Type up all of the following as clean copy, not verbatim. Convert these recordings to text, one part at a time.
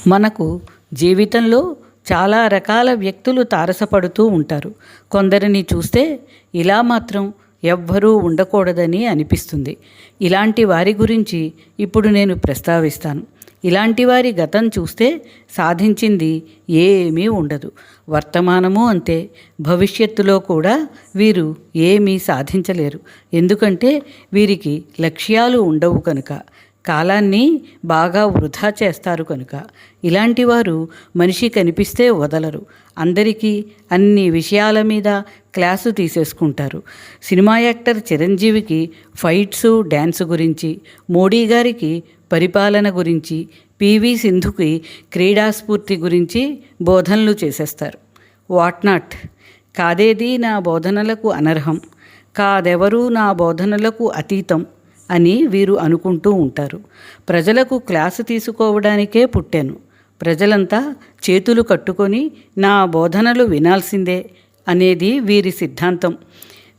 మనకు జీవితంలో చాలా రకాల వ్యక్తులు తారసపడుతూ ఉంటారు. కొందరిని చూస్తే ఇలా మాత్రం ఎవ్వరూ ఉండకూడదని అనిపిస్తుంది. ఇలాంటి వారి గురించి ఇప్పుడు నేను ప్రస్తావిస్తాను. ఇలాంటి వారి గతం చూస్తే సాధించింది ఏమీ ఉండదు. వర్తమానము అంతే. భవిష్యత్తులో కూడా వీరు ఏమీ సాధించలేరు. ఎందుకంటే వీరికి లక్ష్యాలు ఉండవు కనుక, కాలాన్ని బాగా వృధా చేస్తారు కనుక. ఇలాంటి వారు మనిషి కనిపిస్తే వదలరు. అందరికీ అన్ని విషయాల మీద క్లాసు తీసేసుకుంటారు. సినిమా యాక్టర్ చిరంజీవికి ఫైట్సు డ్యాన్స్ గురించి, మోడీ గారికి పరిపాలన గురించి, పివి సింధుకి క్రీడాస్ఫూర్తి గురించి బోధనలు చేసేస్తారు. What not. కాదేది నా బోధనలకు అనర్హం, కాదెవరూ నా బోధనలకు అతీతం అని వీరు అనుకుంటూ ఉంటారు. ప్రజలకు క్లాసు తీసుకోవడానికే పుట్టాను, ప్రజలంతా చేతులు కట్టుకొని నా బోధనలు వినాల్సిందే అనేది వీరి సిద్ధాంతం.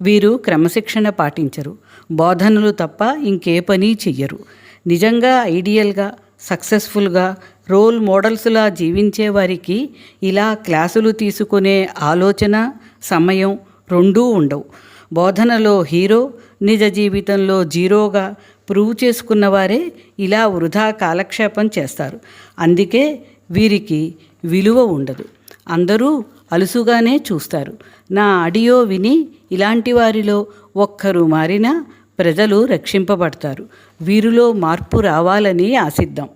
వీరు క్రమశిక్షణ పాటించరు. బోధనలు తప్ప ఇంకే పని చెయ్యరు. నిజంగా ఐడియల్గా, సక్సెస్ఫుల్గా, రోల్ మోడల్స్లా జీవించే వారికి ఇలా క్లాసులు తీసుకునే ఆలోచన, సమయం రెండూ ఉండవు. బోధనలో హీరో, నిజ జీవితంలో జీరోగా ప్రూవ్ చేసుకున్న వారే ఇలా వృధా కాలక్షేపం చేస్తారు. అందుకే వీరికి విలువ ఉండదు. అందరూ అలుసుగానే చూస్తారు. నా ఆడియో విని ఇలాంటి వారిలో ఒక్కరు మారినా ప్రజలు రక్షింపబడతారు. వీరిలో మార్పు రావాలని ఆశిద్దాం.